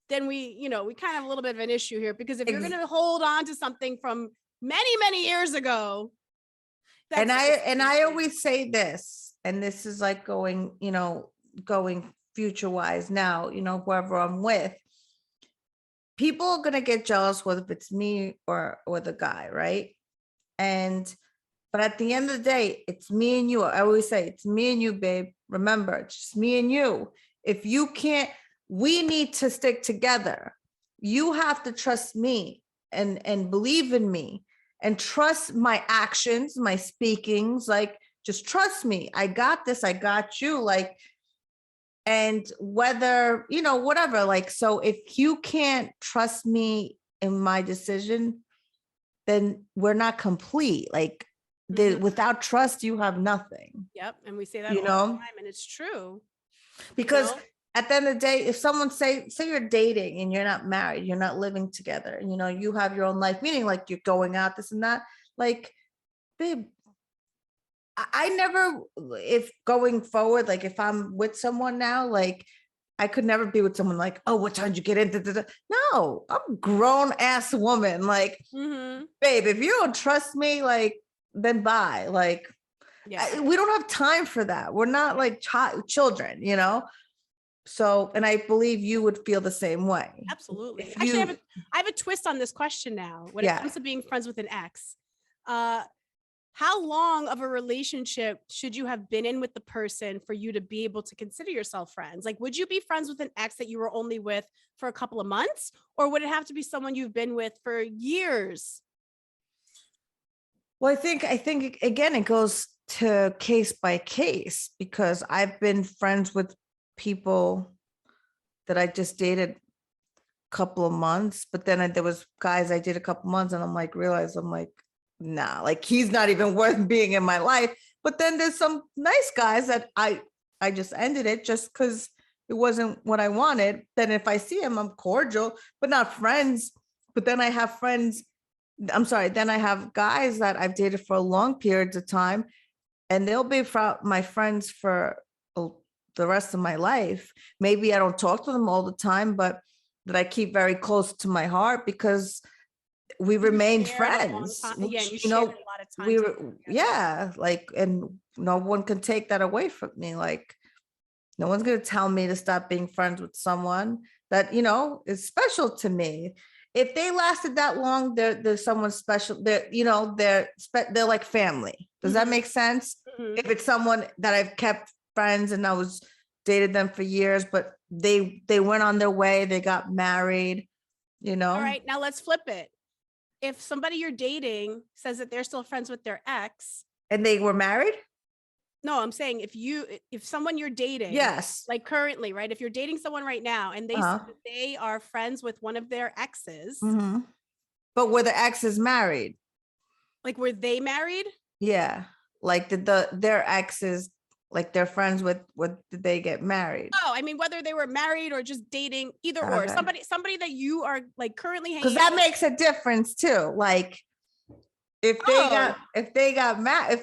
then we kind of have a little bit of an issue here, because if you're going to hold on to something from many, many years ago. And I always say this, and this is like going future wise now, you know, whoever I'm with, people are going to get jealous whether it's me or the guy, right? But at the end of the day, it's me and you. I always say it's me and you, babe. Remember, it's just me and you. If you can't, we need to stick together. You have to trust me and believe in me and trust my actions, my speakings. Like, just trust me. I got this. I got you. Like, and whether, you know, whatever, like, so if you can't trust me in my decision, then we're not complete. Like, without trust, you have nothing. Yep. And we say that all the time, and it's true. Because at the end of the day, if someone say you're dating and you're not married, you're not living together, and, you know, you have your own life, meaning like you're going out, this and that, like, babe, I never, if going forward, like if I'm with someone now, like I could never be with someone like, oh, what time did you get into? No, I'm a grown ass woman. Like, babe, if you don't trust me, like, then bye. Like, we don't have time for that. We're not like children, you know? So, and I believe you would feel the same way. Absolutely. Actually, I have a twist on this question now. When it comes to being friends with an ex, how long of a relationship should you have been in with the person for you to be able to consider yourself friends? Like, would you be friends with an ex that you were only with for a couple of months, or would it have to be someone you've been with for years? Well, I think again, it goes to case by case, because I've been friends with people that I just dated a couple of months, but then there was guys I did a couple months and I'm like, nah, like he's not even worth being in my life. But then there's some nice guys that I just ended it just because it wasn't what I wanted. Then if I see him, I'm cordial, but not friends. But then I have then I have guys that I've dated for long periods of time, and they'll be my friends for the rest of my life. Maybe I don't talk to them all the time, but that I keep very close to my heart because we remained friends. Yeah, you You shared know, a lot of time. we were, yeah, like, and no one can take that away from me. Like, no one's going to tell me to stop being friends with someone that, you know, is special to me. If they lasted that long, they're someone special. They're like family. Does that make sense? Mhm. If it's someone that I've kept friends and I was dated them for years, but they went on their way, they got married, you know. All right, now let's flip it. If somebody you're dating says that they're still friends with their ex, And they were married? no, I'm saying if someone you're dating, Yes. like currently, right? If you're dating someone right now and they say that they are friends with one of their exes, Mhm. But were the exes married? like were they married? Yeah. Like did their exes, like they're friends with, did they get married? Oh, I mean, whether they were married or just dating, either or. Okay. Somebody that you are like currently hanging Because out that with. makes a difference too. Like if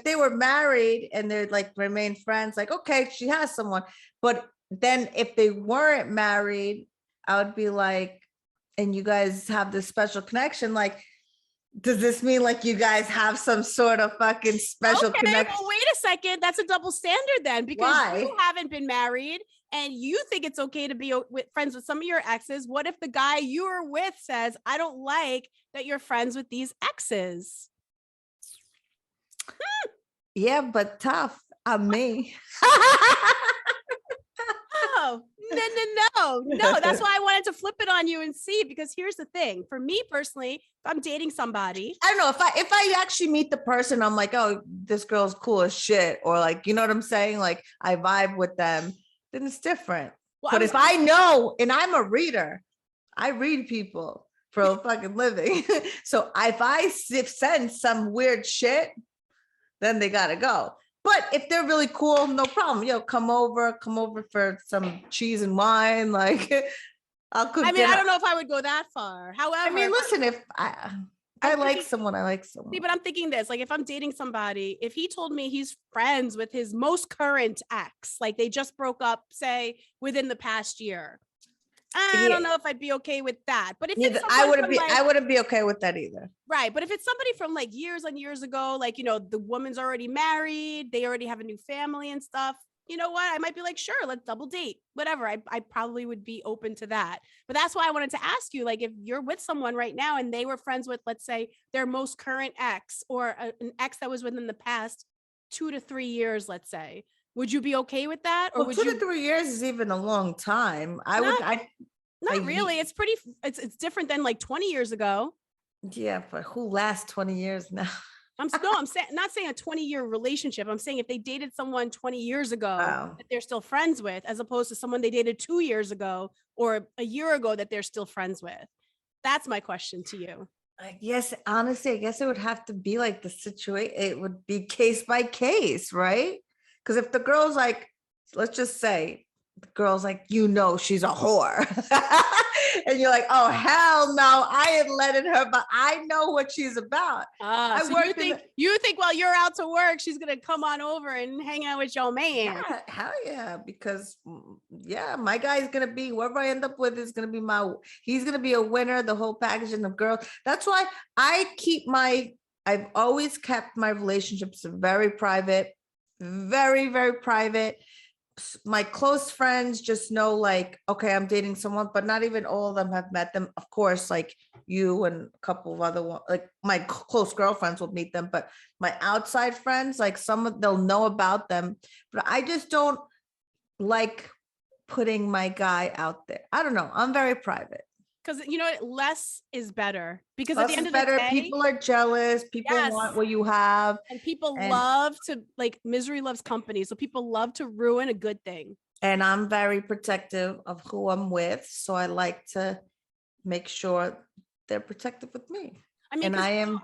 they were married and they're like remain friends, like, okay, she has someone. But then if they weren't married, I would be like, and you guys have this special connection, like, does this mean like you guys have some sort of fucking special connection? Well, wait a second. That's a double standard then, because Why? you haven't been married and you think it's okay to be friends with some of your exes. What if the guy you are with says, I don't like that you're friends with these exes? Yeah, but tough on me. Oh, no. That's why I wanted to flip it on you and see, because here's the thing. For me personally, if I'm dating somebody, I don't know if I actually meet the person, I'm like, oh, this girl's cool as shit. Or like, you know what I'm saying? Like I vibe with them, then it's different. well, But if I know, and I'm a reader, I read people for a fucking living. So if I sense some weird shit, then they gotta go. But if they're really cool, no problem. Yo, come over for some cheese and wine. Like I'll cook. I mean, I don't know if I would go that far. However, I mean, listen, if I like someone, I like someone. See, but I'm thinking this, like if I'm dating somebody, if he told me he's friends with his most current ex, like they just broke up, say within the past year, I don't know if I'd be okay with that. But if it's I wouldn't be okay with that either. Right. But if it's somebody from like years and years ago, like, you know, the woman's already married, they already have a new family and stuff, you know what? I might be like, sure, let's double date, whatever. I probably would be open to that. But that's why I wanted to ask you, like, if you're with someone right now and they were friends with, let's say, their most current ex or an ex that was within the past 2 to 3 years, let's say, would you be okay with that? Or Well, would 2 you? to 3 years is even a long time. Not really. It's pretty, it's different than like 20 years ago. Yeah, but who lasts 20 years now? I'm saying, not saying a 20-year relationship. I'm saying if they dated someone 20 years ago that they're still friends with, as opposed to someone they dated 2 years ago or a year ago that they're still friends with. That's my question to you. Yes, honestly, I guess it would have to be like the situation. It would be case by case, right? Because if the girl's like, let's just say the girl's like, you know, she's a whore. And you're like, oh, hell no, I ain't letting her, but I know what she's about. So you think while you're out to work, she's going to come on over and hang out with your man. Yeah, hell yeah. Because yeah, my guy's going to be, whoever I end up with is going to be he's going to be a winner, the whole package and the girl. That's why I've always kept my relationships very private, very, very private. My close friends just know like, okay, I'm dating someone, but not even all of them have met them. Of course, like you and a couple of other ones, like my close girlfriends will meet them, but my outside friends, like they'll know about them, but I just don't like putting my guy out there. I don't know. I'm very private. Because you know, less is better. Because at the end of the day, people are jealous. People want what you have, and people love to, like, misery loves company. So people love to ruin a good thing. And I'm very protective of who I'm with, so I like to make sure they're protective with me. I mean, and I am.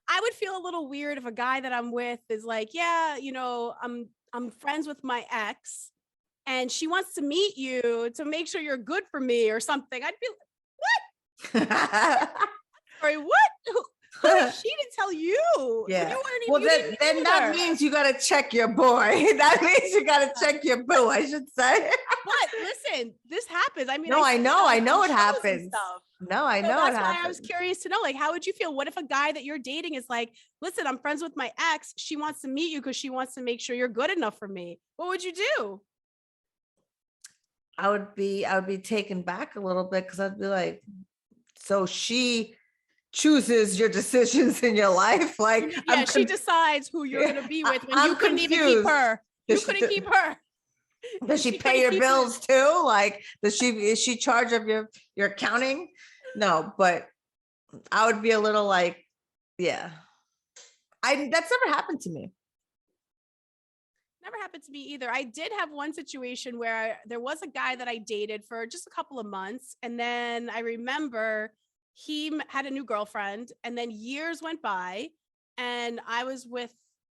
I would feel a little weird if a guy that I'm with is like, yeah, you know, I'm friends with my ex, and she wants to meet you to make sure you're good for me or something. I'd be. What? Sorry, what? She didn't tell you. Yeah. You weren't Well, you didn't then that either. means you got to check your boy. That means you got to check your boo, I should say. But listen, this happens. I mean, No, I see know. that I on know it shows and happens. stuff. No, I So know it that's why I was happens. curious to know, like, how would you feel? What if a guy that you're dating is like, listen, I'm friends with my ex. She wants to meet you because she wants to make sure you're good enough for me. What would you do? I would be taken back a little bit because I'd be like, so she chooses your decisions in your life. Like, Yeah, she decides who you're gonna be with when you couldn't even keep confused. her. You couldn't keep her. Does she pay your bills too? Like, is she charge of your accounting? No, but I would be a little like, yeah. That's never happened to me. Never happened to me either. I did have one situation where there was a guy that I dated for just a couple of months. And then I remember he had a new girlfriend, and then years went by and I was with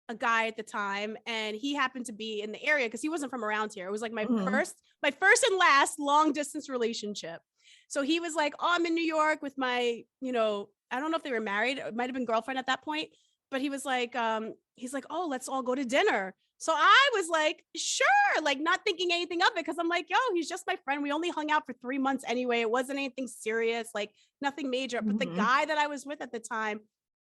a guy at the time, and he happened to be in the area because he wasn't from around here. It was like my first and last long distance relationship. So he was like, oh, I'm in New York with my, I don't know if they were married. It might've been girlfriend at that point, but he was like, oh, let's all go to dinner. So I was like, sure, like not thinking anything of it. Cause I'm like, yo, he's just my friend. We only hung out for 3 months anyway. It wasn't anything serious, like nothing major. But the guy that I was with at the time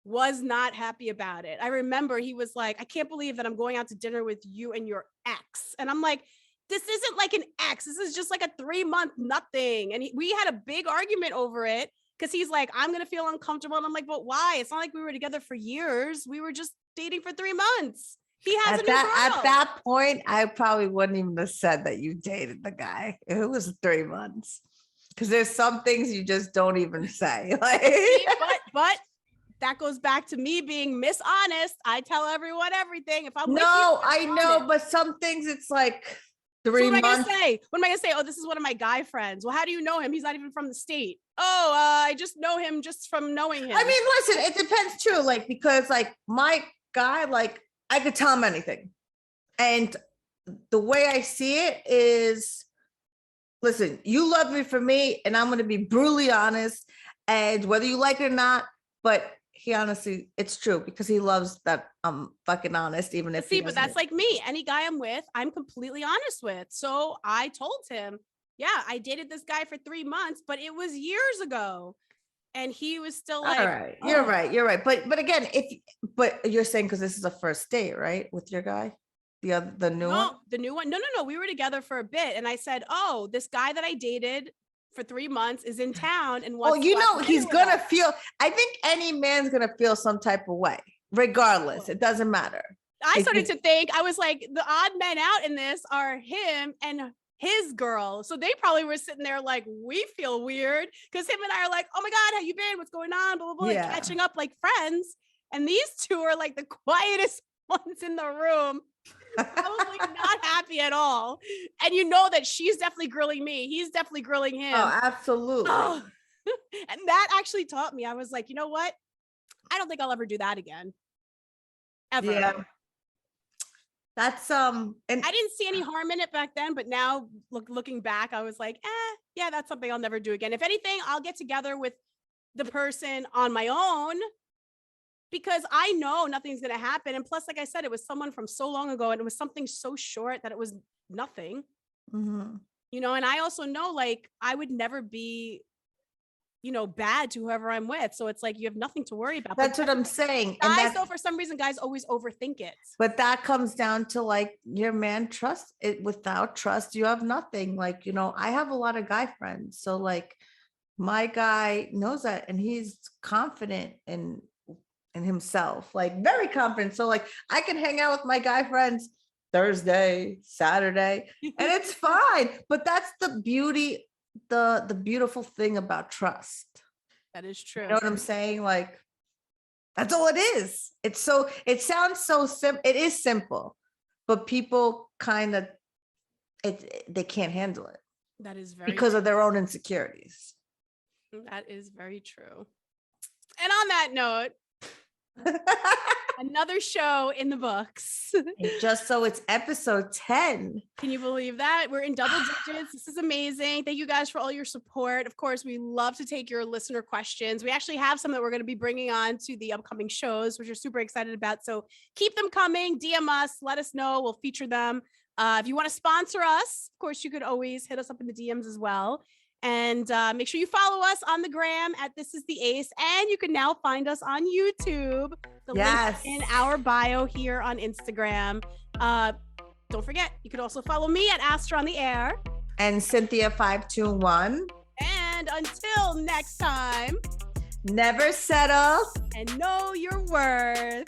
was not happy about it. I remember he was like, I can't believe that I'm going out to dinner with you and your ex. And I'm like, this isn't like an ex. This is just like a 3-month nothing. And we had a big argument over it because he's like, I'm going to feel uncomfortable. And I'm like, but why? It's not like we were together for years. We were just dating for 3 months. He has a new girl. At that point, I probably wouldn't even have said that you dated the guy if it was 3 months. Because there's some things you just don't even say. Like, but that goes back to me being dishonest. I tell everyone everything. If I'm I know, but some things it's like 3 months. What am I gonna say? What am I gonna say? Oh, this is one of my guy friends. Well, how do you know him? He's not even from the state. Oh, I just know him just from knowing him. I mean, listen, it depends too. Like, because like my guy, like I could tell him anything. And the way I see it is, listen, you love me for me, and I'm going to be brutally honest. And whether you like it or not, but he honestly, it's true because he loves that I'm fucking honest, even if but that's like me. Any guy I'm with, I'm completely honest with. So I told him, yeah, I dated this guy for 3 months, but it was years ago. And he was still like, all right, you're right. But again, but you're saying because this is a first date, right? With your guy, the new one? The new one. No. We were together for a bit. And I said, oh, this guy that I dated for 3 months is in town and wants he's gonna feel, I think any man's gonna feel some type of way, regardless. It doesn't matter. I started to think, I was like, the odd men out in this are him and his girl. So they probably were sitting there like, we feel weird because him and I are like, oh my God, how you been? What's going on? Blah, blah, blah, like catching up like friends. And these two are like the quietest ones in the room. I was like not happy at all. And you know that she's definitely grilling me. He's definitely grilling him. Oh, absolutely. Oh. And that actually taught me. I was like, you know what? I don't think I'll ever do that again. Ever. Yeah. That's and I didn't see any harm in it back then, but now looking back, I was like, yeah, that's something I'll never do again. If anything, I'll get together with the person on my own because I know nothing's going to happen. And plus, like I said, it was someone from so long ago and it was something so short that it was nothing, and I also know like I would never be, bad to whoever I'm with. So it's like, you have nothing to worry about. That's what I'm saying. Guys, though, for some reason, guys always overthink it. But that comes down to like your man trust it. Without trust, you have nothing. Like, I have a lot of guy friends. So like my guy knows that and he's confident in himself, like very confident. So like I can hang out with my guy friends Thursday, Saturday, and it's fine. But that's the beauty, the beautiful thing about trust. That is true. You know what I'm saying? Like, that's all it is. It sounds so simple. It is simple, but people kind of, they can't handle it. That is very because of their own insecurities. That is very true. And on that note, Another show in the books. And just so it's episode 10. Can you believe that? We're in double digits. This is amazing. Thank you guys for all your support. Of course, we love to take your listener questions. We actually have some that we're going to be bringing on to the upcoming shows, which we're super excited about. So keep them coming. DM us. Let us know. We'll feature them. If you want to sponsor us, of course, you could always hit us up in the DMs as well. And make sure you follow us on the gram at This Is the Ace. And you can now find us on YouTube. The link in our bio here on Instagram. Don't forget, you can also follow me at Astra on the Air. And Cynthia521. And until next time, never settle and know your worth.